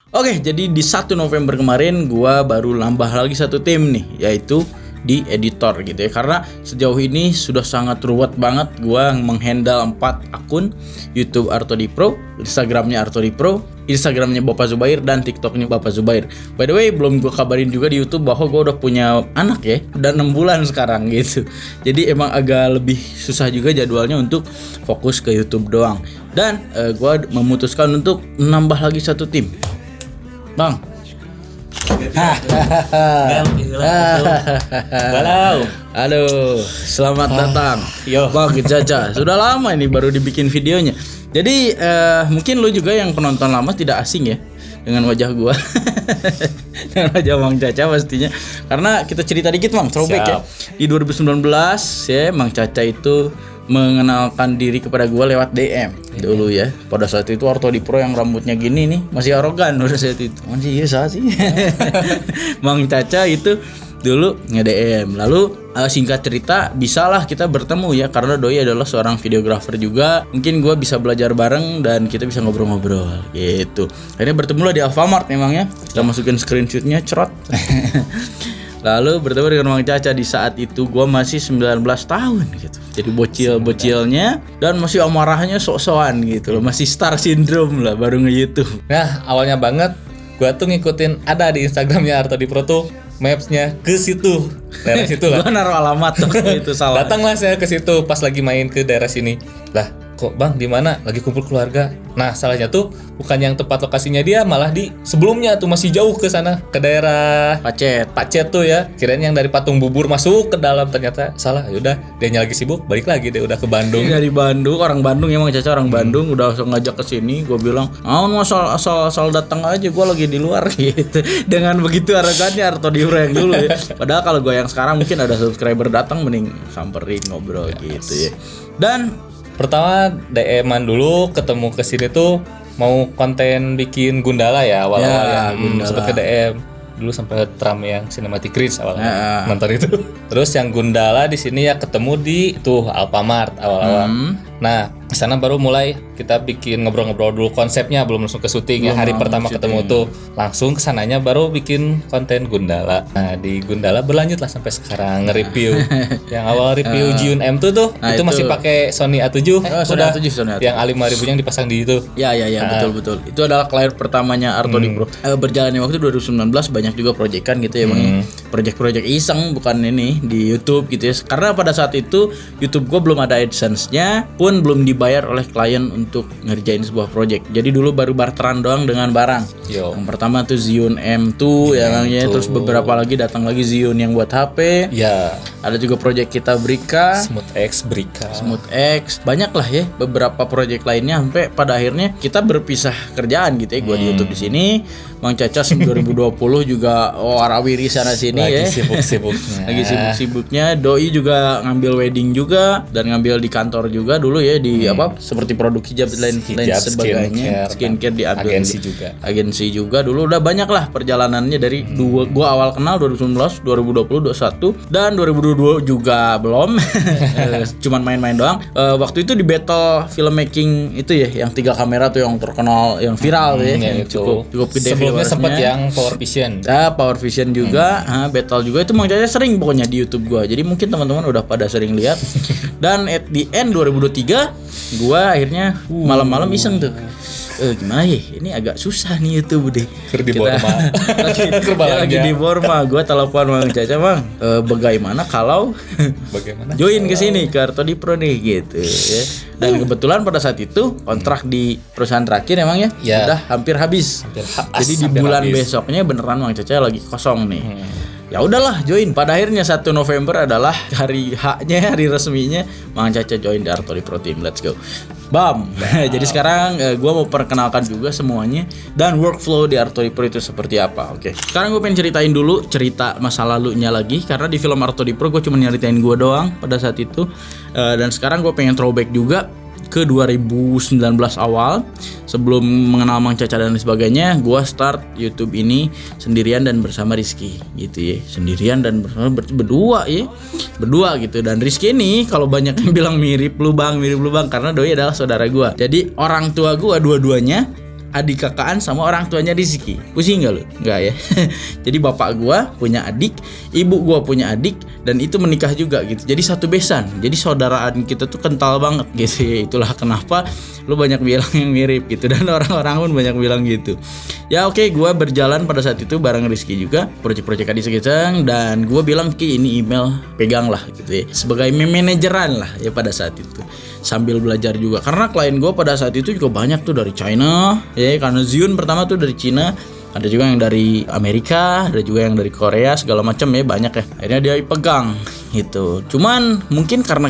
Oke, jadi di 1 November kemarin gua baru nambah lagi satu tim nih, yaitu di editor gitu ya. Karena sejauh ini sudah sangat ruwet banget gua menghandle 4 akun, YouTube Artodipro, Instagramnya Artodipro, Instagramnya Bapak Zubair, dan TikToknya Bapak Zubair. By the way, belum gue kabarin juga di YouTube bahwa gue udah punya anak ya, udah 6 bulan sekarang gitu. Jadi emang agak lebih susah juga jadwalnya untuk fokus ke YouTube doang. Dan gue memutuskan untuk menambah lagi satu tim. Bang. Halo, selamat datang. Bang Jaja. Sudah lama ini baru dibikin videonya. Jadi mungkin lu juga yang penonton lama tidak asing ya dengan wajah gua. Dengan wajah Mang Caca pastinya. Karena kita cerita dikit Mang, throwback ya. Di 2019 ya Mang Caca itu mengenalkan diri kepada gua lewat DM dulu ya. Pada saat itu Artodipro yang rambutnya gini nih masih arogan pada saat itu. Masih iya sih. Mang Caca itu dulu nge-DM. Lalu singkat cerita bisalah kita bertemu ya, karena Doi adalah seorang videografer juga. Mungkin gue bisa belajar bareng dan kita bisa ngobrol-ngobrol gitu. Akhirnya bertemulah di Alfamart memangnya. Kita masukin screenshotnya cerot. Lalu bertemu dengan Mang Caca. Di saat itu gue masih 19 tahun gitu. Jadi bocil-bocilnya dan masih amarahnya sok-sokan gitu loh. Masih star syndrome lah baru nge-YouTube. Nah awalnya banget gue tuh ngikutin, ada di Instagramnya Artodipro tuh Maps-nya ke situ, daerah situ lah. Gua naruh alamat tuh itu salah. Datanglah saya ke situ pas lagi main ke daerah sini. Lah, kok Bang di mana? Lagi kumpul keluarga. Nah, salahnya tuh bukan yang tempat lokasinya dia, malah di sebelumnya tuh masih jauh ke sana, ke daerah Pacet tuh ya. Kirain yang dari Patung Bubur masuk ke dalam, ternyata salah. Yaudah, dianya lagi sibuk, balik lagi deh udah ke Bandung. Dari Bandung, orang Bandung emang Caca orang Bandung, udah langsung ngajak ke sini. Gue bilang, asal datang aja, gue lagi di luar gitu. Dengan begitu arogannya Artodipro yang dulu ya. Padahal kalau gue yang sekarang mungkin ada subscriber datang mending samperin ngobrol gitu ya. Dan pertama DM-an dulu, ketemu ke sini tuh mau konten bikin Gundala ya awal-awal ya. Sempat ke DM dulu, sempat rame yang Cinematic Cringe awalnya nonton itu. Terus yang Gundala di sini ya ketemu di tuh Alfamart awal-awal. Nah, di sana baru mulai kita bikin ngobrol-ngobrol dulu konsepnya, belum langsung ke syuting ya. Hari pertama ketemu tuh langsung kesananya baru bikin konten Gundala. Nah, di Gundala berlanjut lah sampai sekarang nge-review. Yang awal review Jiun M2 tuh itu masih pakai Sony A7. Sony A7. Yang A5000 yang dipasang di itu. Ya, betul. Itu adalah klien pertamanya Artodipro. Berjalannya waktu 2019 banyak juga proyekan gitu ya Bang. Proyek-proyek iseng, bukan ini di YouTube gitu ya. Karena pada saat itu YouTube gua belum ada AdSense-nya, pun belum dibayar oleh klien untuk ngerjain sebuah proyek. Jadi dulu baru barteran doang dengan barang. Yang pertama tuh Zion M2 ya, terus beberapa lagi datang lagi Zion yang buat HP. Ya. Ada juga proyek kita Brika, Smooth X. Banyak lah ya beberapa proyek lainnya, sampai pada akhirnya kita berpisah kerjaan gitu ya. Gua di YouTube di sini, Mang Caca 2020 juga warawiri sana sini lagi ya. Lagi sibuk-sibuknya. Doi juga ngambil wedding juga dan ngambil di kantor juga dulu ya di seperti produk hijab lain sebagainya. Skincare diambil agensi juga dulu. Udah banyak lah perjalanannya dari gua awal kenal 2019, 2020, 2021 dan 2022 juga belum. Cuman main-main doang. Waktu itu di battle filmmaking itu ya, yang 3 kamera tuh yang terkenal, yang viral ya, yang cukup gede. Sebelumnya sempat yang Power Vision. Power Vision juga, battle juga itu Mang Caca sering pokoknya di YouTube gua. Jadi mungkin teman-teman udah pada sering lihat. Dan at the end 2023 gua akhirnya malam-malam iseng tuh. Gimana ya? Ini agak susah nih YouTube deh. Lagi di Borma. Gua telepon Mang Caca, Bang. Bagaimana kalau join ke sini ke Artodipro nih gitu ya. Dan kebetulan pada saat itu kontrak di perusahaan terakhir emang ya udah hampir habis. Jadi di bulan besoknya beneran Mang Caca lagi kosong nih. Ya udahlah join. Pada akhirnya 1 November adalah hari H-nya, hari resminya Mang Caca join di Artodipro Team. Let's go. Bam. Jadi sekarang gue mau perkenalkan juga semuanya dan workflow di Artodipro itu seperti apa. Oke. Sekarang gue pengen ceritain dulu cerita masa lalunya lagi, karena di film Artodipro gue cuma nyeritain gue doang pada saat itu. Dan sekarang gue pengen throwback juga ke 2019 awal, sebelum mengenal Mang Caca dan sebagainya. Gua start YouTube ini sendirian dan bersama Rizky gitu ya. Sendirian dan bersama berdua gitu. Dan Rizky ini kalau banyak yang bilang mirip lu bang, karena Doi adalah saudara gua. Jadi orang tua gua dua-duanya adik kakaan sama orang tuanya Rizky. Pusing gak lu? Enggak ya. Jadi bapak gua punya adik, ibu gua punya adik, dan itu menikah juga gitu. Jadi satu besan. Jadi saudaraan kita tuh kental banget gitu ya. Itulah kenapa lu banyak bilang yang mirip gitu, dan orang-orang pun banyak bilang gitu. Ya oke, gua berjalan pada saat itu bareng Rizky juga, proyek-proyek iseng-iseng, dan gua bilang, Ki ini email pegang lah gitu ya. Sebagai manajeran lah ya pada saat itu. Sambil belajar juga, karena klien gue pada saat itu juga banyak tuh dari China ya, karena Zion pertama tuh dari China, ada juga yang dari Amerika, ada juga yang dari Korea, segala macam ya, banyak ya. Akhirnya dia pegang gitu. Cuman mungkin karena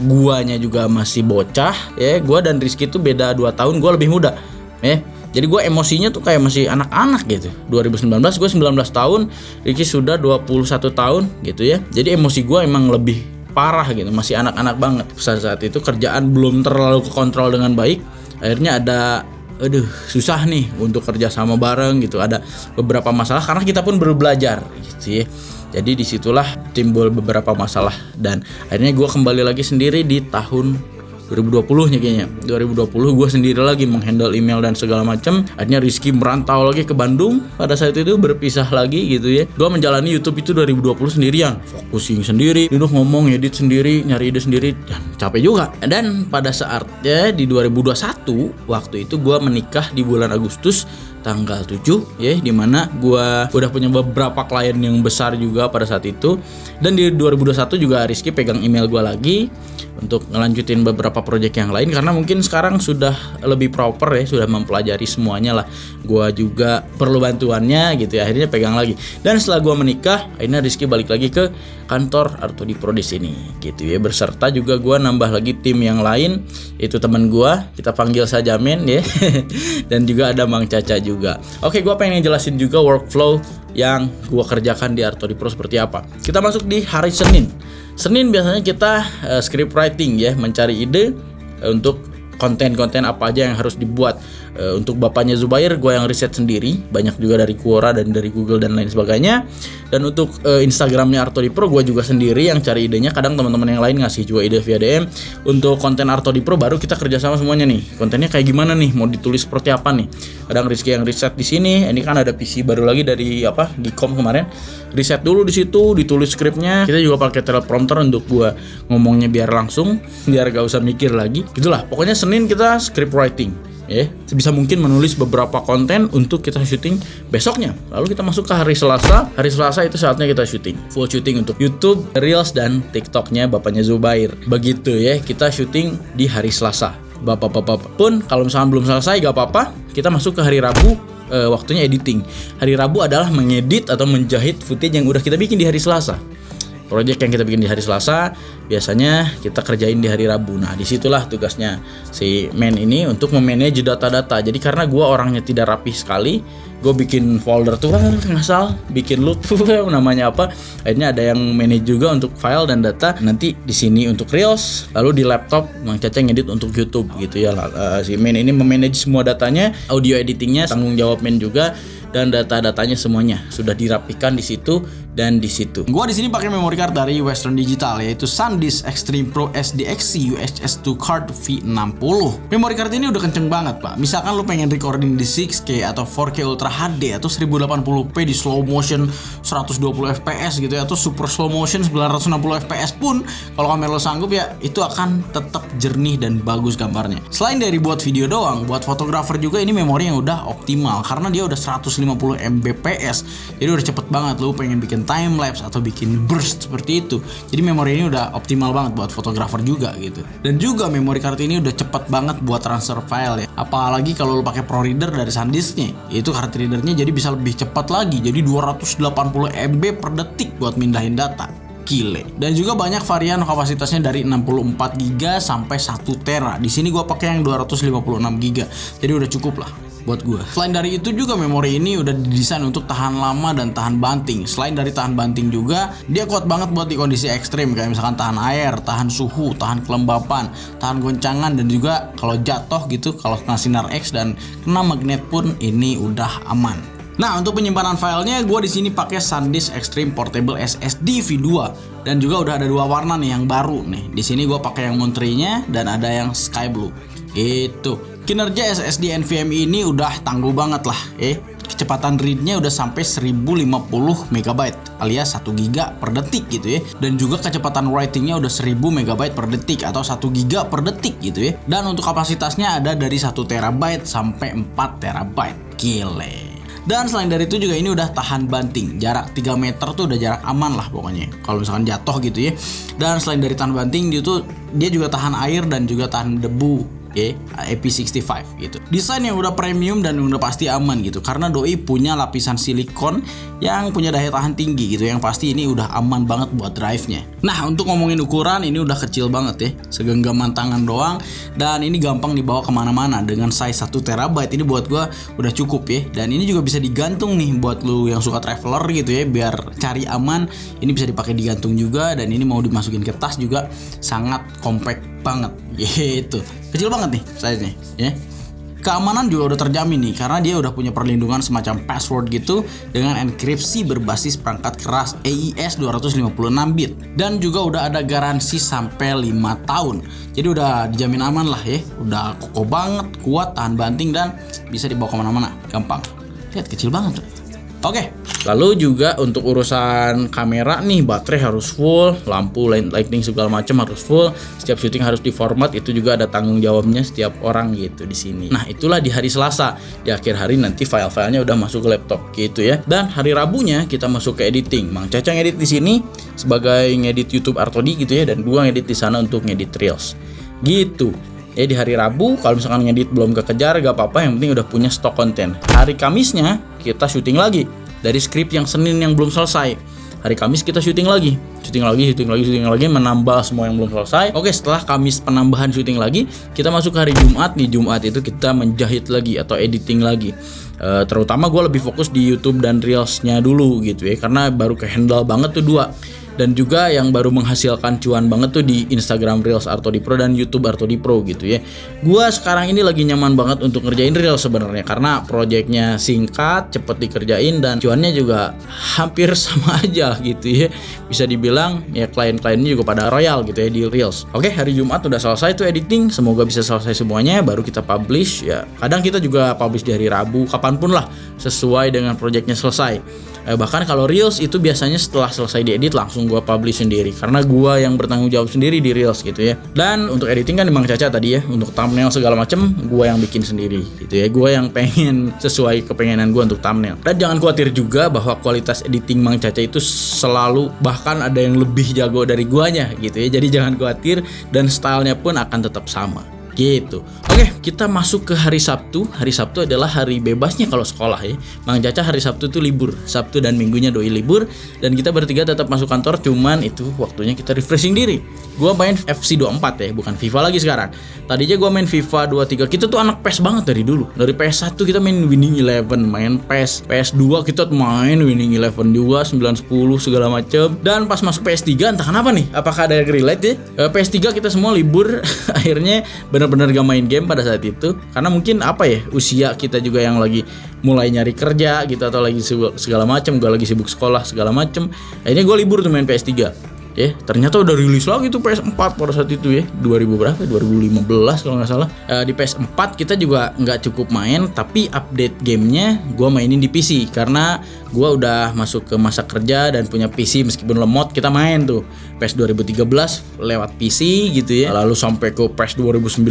guanya juga masih bocah ya, gua dan Rizky tuh beda 2 tahun, gua lebih muda ya. Jadi gue emosinya tuh kayak masih anak-anak gitu. 2019 gue 19 tahun, Rizky sudah 21 tahun gitu ya. Jadi emosi gue emang lebih parah gitu, masih anak-anak banget. Saat itu kerjaan belum terlalu kekontrol dengan baik. Akhirnya ada susah nih untuk kerja sama bareng gitu. Ada beberapa masalah karena kita pun baru belajar gitu ya. Jadi disitulah timbul beberapa masalah, dan akhirnya gue kembali lagi sendiri di tahun 2020 nya kayaknya. 2020 gue sendiri lagi menghandle email dan segala macam. Akhirnya Rizky merantau lagi ke Bandung. Pada saat itu berpisah lagi gitu ya. Gue menjalani YouTube itu 2020 sendirian, fokusing sendiri, duduk ngomong, edit sendiri, nyari ide sendiri, dan capek juga. Dan pada saatnya di 2021 waktu itu gue menikah di bulan Agustus tanggal 7 ya, dimana gue udah punya beberapa klien yang besar juga pada saat itu. Dan di 2021 juga Rizky pegang email gue lagi untuk ngelanjutin beberapa proyek yang lain, karena mungkin sekarang sudah lebih proper ya, sudah mempelajari semuanya lah. Gua juga perlu bantuannya gitu ya, akhirnya pegang lagi. Dan setelah gua menikah, akhirnya Rizky balik lagi ke kantor Artodipro di sini gitu ya, berserta juga gua nambah lagi tim yang lain, itu teman gua, kita panggil saja Men ya. Dan juga ada Mang Caca juga. Oke, gua pengen jelasin juga workflow yang gua kerjakan di Artodipro seperti apa. Kita masuk di hari Senin. Senin biasanya kita script writing ya, mencari ide untuk konten-konten apa aja yang harus dibuat. Untuk bapaknya Zubair, gue yang riset sendiri, banyak juga dari Quora dan dari Google dan lain sebagainya. Dan untuk Instagramnya Artodipro, gue juga sendiri yang cari idenya. Kadang teman-teman yang lain ngasih juga ide via DM. Untuk konten Artodipro baru kita kerjasama semuanya nih. Kontennya kayak gimana nih? Mau ditulis seperti apa nih? Kadang Rizky yang riset di sini. Ini kan ada PC baru lagi dari Gcom kemarin. Riset dulu di situ, ditulis skripnya. Kita juga pakai teleprompter untuk gue ngomongnya biar langsung, biar gak usah mikir lagi. Gitulah. Pokoknya Senin kita script writing. Ya, sebisa mungkin menulis beberapa konten untuk kita syuting besoknya. Lalu kita masuk ke hari Selasa. Hari Selasa itu saatnya kita syuting, full syuting untuk YouTube, Reels, dan TikToknya bapaknya Zubair. Begitu ya, kita syuting di hari Selasa. Bapak-bapak pun kalau misalnya belum selesai gak apa-apa, kita masuk ke hari Rabu. Waktunya editing. Hari Rabu adalah mengedit atau menjahit footage yang udah kita bikin di hari Selasa. Project yang kita bikin di hari Selasa biasanya kita kerjain di hari Rabu. Nah, disitulah tugasnya si Men ini untuk memanage data-data. Jadi karena gue orangnya tidak rapi sekali, gue bikin folder tuh ngasal, bikin loop namanya apa. Akhirnya ada yang manage juga untuk file dan data. Nanti di sini untuk Reels, lalu di laptop Mang Caca ngedit untuk YouTube gitu ya. Si Men ini memanage semua datanya, audio editingnya tanggung jawab Men juga. Dan data-datanya semuanya sudah dirapikan di situ dan di situ. Gua di sini pakai memory card dari Western Digital, yaitu SanDisk Extreme Pro SDXC UHS 2 card V60. Memory card ini udah kenceng banget, Pak. Misalkan lu pengen recording di 6K atau 4K Ultra HD atau 1080p di slow motion 120 fps gitu ya, atau super slow motion 960 fps pun kalau kamera lo sanggup ya, itu akan tetap jernih dan bagus gambarnya. Selain dari buat video doang, buat fotografer juga ini memori yang udah optimal karena dia udah 150 Mbps. Jadi udah cepet banget. Lu pengen bikin time lapse atau bikin burst seperti itu, jadi memori ini udah optimal banget buat fotografer juga gitu. Dan juga memori card ini udah cepet banget buat transfer file ya, apalagi kalau lu pakai Pro Reader dari SanDisknya, itu card readernya jadi bisa lebih cepat lagi, jadi 280 MB per detik buat mindahin data. Gile. Dan juga banyak varian kapasitasnya dari 64 GB sampai 1 TB. Di sini gua pakai yang 256 GB. Jadi udah cukup lah buat gua. Selain dari itu juga memori ini udah didesain untuk tahan lama dan tahan banting. Selain dari tahan banting juga, dia kuat banget buat di kondisi ekstrim, kayak misalkan tahan air, tahan suhu, tahan kelembapan, tahan goncangan, dan juga kalau jatuh gitu, kalau kena sinar X dan kena magnet pun ini udah aman. Nah, untuk penyimpanan filenya gue di sini pakai SanDisk Extreme Portable SSD V2, dan juga udah ada 2 warna nih yang baru nih. Di sini gue pakai yang Monterey-nya dan ada yang Sky Blue. Itu Kinerja SSD NVMe ini udah tangguh banget lah, kecepatan read-nya udah sampai 1050 MB alias 1 GB per detik gitu ya. Dan juga kecepatan writing-nya udah 1000 MB per detik atau 1 GB per detik gitu ya. Dan untuk kapasitasnya ada dari 1 TB sampai 4 TB. Gile. Dan selain dari itu juga ini udah tahan banting. Jarak 3 meter tuh udah jarak aman lah pokoknya kalau misalkan jatuh gitu ya. Dan selain dari tahan banting dia juga tahan air dan juga tahan debu. IP65 gitu. Desain yang udah premium dan udah pasti aman gitu. Karena doi punya lapisan silikon yang punya daya tahan tinggi gitu. Yang pasti ini udah aman banget buat drive-nya. Nah, untuk ngomongin ukuran ini udah kecil banget ya. Segenggaman tangan doang. Dan ini gampang dibawa kemana-mana. Dengan size 1 TB ini buat gua udah cukup ya. Dan ini juga bisa digantung nih buat lu yang suka traveler gitu ya. Biar cari aman. Ini bisa dipakai digantung juga. Dan ini mau dimasukin ke tas juga sangat compact banget gitu. Kecil banget nih size-nya ya. Keamanan juga udah terjamin nih karena dia udah punya perlindungan semacam password gitu dengan enkripsi berbasis perangkat keras AES 256 bit dan juga udah ada garansi sampai 5 tahun. Jadi udah dijamin aman lah ya. Udah kokoh banget, kuat, tahan banting dan bisa dibawa kemana-mana, gampang. Lihat kecil banget tuh. Oke, lalu juga untuk urusan kamera nih, baterai harus full, lampu, lighting segala macam harus full. Setiap syuting harus diformat, itu juga ada tanggung jawabnya setiap orang gitu di sini. Nah, itulah di hari Selasa. Di akhir hari nanti file-filenya udah masuk ke laptop gitu ya. Dan hari Rabunya kita masuk ke editing. Mang Caca ngedit di sini sebagai ngedit YouTube Artodi gitu ya, dan gua ngedit di sana untuk ngedit Reels. Gitu. Ya di hari Rabu kalau misalkan ngedit belum kekejar gak apa-apa, yang penting udah punya stok konten. Hari Kamisnya kita syuting lagi dari skrip yang Senin yang belum selesai. Hari Kamis kita syuting lagi, menambah semua yang belum selesai. Oke, setelah Kamis penambahan syuting lagi, kita masuk ke hari Jumat. Di Jumat itu kita menjahit lagi atau editing lagi. Terutama gue lebih fokus di YouTube dan Reels-nya dulu gitu ya, karena baru ke handle banget tuh dua. Dan juga yang baru menghasilkan cuan banget tuh di Instagram Reels Artodi Pro dan YouTube Artodi Pro gitu ya. Gua sekarang ini lagi nyaman banget untuk ngerjain Reels sebenarnya karena proyeknya singkat, cepet dikerjain dan cuannya juga hampir sama aja gitu ya. Bisa dibilang ya klien-kliennya juga pada royal gitu ya di Reels. Oke, hari Jumat udah selesai tuh editing, semoga bisa selesai semuanya baru kita publish ya. Kadang kita juga publish di hari Rabu, kapanpun lah sesuai dengan proyeknya selesai. Bahkan kalau Reels itu biasanya setelah selesai diedit langsung gue publish sendiri karena gue yang bertanggung jawab sendiri di Reels gitu ya. Dan untuk editing kan di Mang Caca tadi ya, untuk thumbnail segala macem gue yang bikin sendiri gitu ya. Gue yang pengen sesuai kepengenan gue untuk thumbnail. Dan jangan khawatir juga bahwa kualitas editing Mang Caca itu selalu bahkan ada yang lebih jago dari guanya gitu ya. Jadi jangan khawatir dan stylenya pun akan tetap sama gitu. Oke, kita masuk ke hari Sabtu. Hari Sabtu adalah hari bebasnya kalau sekolah ya. Mang Caca hari Sabtu tuh libur. Sabtu dan Minggunya doi libur dan kita bertiga tetap masuk kantor, cuman itu waktunya kita refreshing diri. Gua main FC24 ya, bukan FIFA lagi sekarang. Tadinya gua main FIFA 23. Kita tuh anak PES banget dari dulu. Dari PS1 kita main Winning Eleven, main PES. PS2 kita main Winning Eleven juga 910 segala macam. Dan pas masuk PS3 entah kenapa nih, apakah ada yang relate ya? PS3 kita semua libur akhirnya benar-benar gak main game pada saat itu karena mungkin apa ya, usia kita juga yang lagi mulai nyari kerja gitu atau lagi segala macam, gue lagi sibuk sekolah segala macam. Akhirnya gue libur tuh main PS3. Ternyata udah rilis lagi tuh PS4 pada saat itu ya, 2015 kalau nggak salah. Di PS4 kita juga nggak cukup main, tapi update gamenya gue mainin di PC karena gue udah masuk ke masa kerja dan punya PC meskipun lemot. Kita main tuh PS 2013 lewat PC gitu ya, lalu sampai ke PS 2019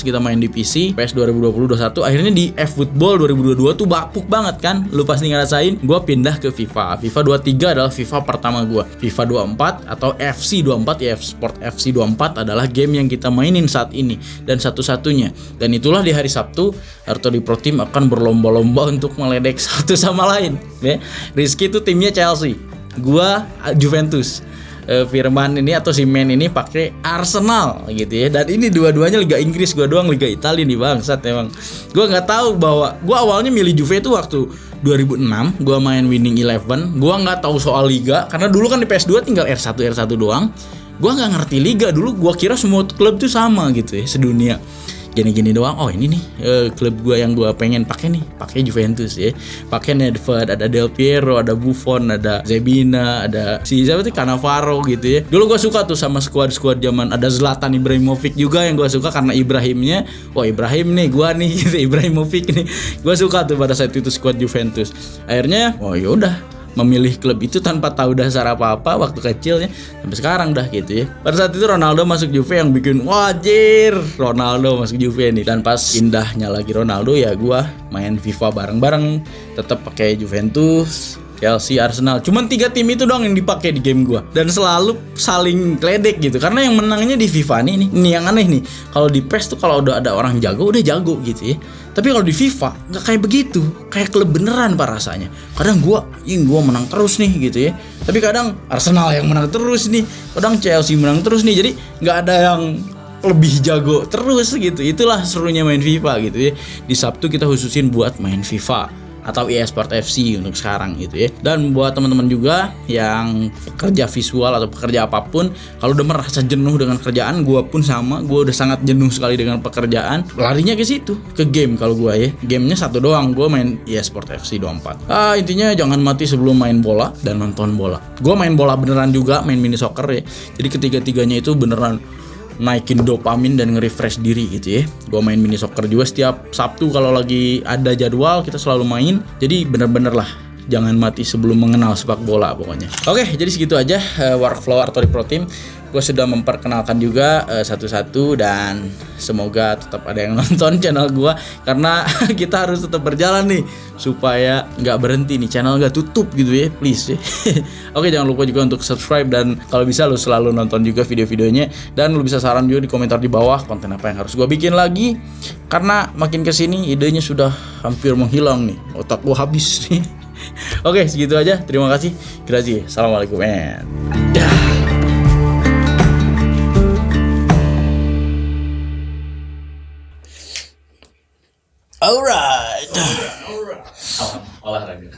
kita main di PC, PS 2020 21 akhirnya di eFootball 2022 tuh bapuk banget kan, lu pasti ngerasain. Gue pindah ke FIFA 23 adalah FIFA pertama gue. FIFA 24 atau FC24 ya, Sport FC24 adalah game yang kita mainin saat ini dan satu-satunya. Dan itulah di hari Sabtu Artodi Pro Team akan berlomba-lomba untuk meledek satu sama lain ya. Rizky itu timnya Chelsea, gua Juventus. Firman ini atau si Men ini pakai Arsenal gitu ya. Dan ini dua-duanya Liga Inggris, gua doang Liga Italia nih bangsat emang. Gua nggak tahu bahwa gua awalnya milih Juve itu waktu 2006 gua main Winning Eleven. Gua nggak tahu soal liga karena dulu kan di PS2 tinggal R1 doang. Gua nggak ngerti liga dulu, gua kira semua klub tuh sama gitu ya sedunia. gini-gini doang. Oh ini nih klub gue yang gue pengen pakai Juventus ya. Pakai Nedved, ada Del Piero, ada Buffon, ada Zebina, ada si siapa tuh Cannavaro gitu ya. Dulu gue suka tuh sama skuad zaman, ada Zlatan Ibrahimovic juga yang gue suka karena Ibrahimnya, wah Ibrahim nih gue nih gitu, Ibrahimovic nih. Gue suka tuh pada saat itu skuad Juventus. Akhirnya, oh yaudah, memilih klub itu tanpa tahu dasar apa-apa waktu kecilnya sampai sekarang dah gitu ya. Pada saat itu Ronaldo masuk Juve yang bikin wajir, Ronaldo masuk Juve nih. Dan pas indahnya lagi Ronaldo ya gua main FIFA bareng-bareng, tetap pakai Juventus, Chelsea, Arsenal. Cuman 3 tim itu doang yang dipakai di game gua dan selalu saling kledek gitu. Karena yang menangnya di FIFA nih yang aneh nih. Kalau di PES tuh kalau udah ada orang jago udah jago gitu ya. Tapi kalau di FIFA nggak kayak begitu, kayak klub beneran pak rasanya. Kadang gua menang terus nih gitu ya. Tapi kadang Arsenal yang menang terus nih, kadang Chelsea menang terus nih. Jadi nggak ada yang lebih jago terus gitu. Itulah serunya main FIFA gitu ya. Di Sabtu kita khususin buat main FIFA atau EA Sport FC untuk sekarang gitu ya. Dan buat teman-teman juga yang pekerja visual atau pekerja apapun, kalau udah merasa jenuh dengan kerjaan, gue pun sama, gue udah sangat jenuh sekali dengan pekerjaan, larinya ke situ, ke game. Kalau gue ya, gamenya satu doang, gue main EA Sport FC 24. Intinya jangan mati sebelum main bola dan nonton bola. Gue main bola beneran juga, main mini soccer ya. Jadi ketiga-tiganya itu beneran naikin dopamin dan nge-refresh diri gitu ya. Gue main mini soccer juga setiap Sabtu kalau lagi ada jadwal kita selalu main. Jadi bener-bener lah jangan mati sebelum mengenal sepak bola pokoknya. Oke, jadi segitu aja workflow Artori Pro Team. Gue sudah memperkenalkan juga satu-satu dan semoga tetap ada yang nonton channel gue karena kita harus tetap berjalan nih supaya nggak berhenti nih, channel nggak tutup gitu ya, please ya. Oke, jangan lupa juga untuk subscribe dan kalau bisa lu selalu nonton juga video-videonya dan lu bisa saran juga di komentar di bawah konten apa yang harus gue bikin lagi karena makin kesini idenya sudah hampir menghilang nih, otak gue habis nih. Oke, segitu aja, terima kasih, grazie, assalamualaikum and dah. Alright. Olahraga.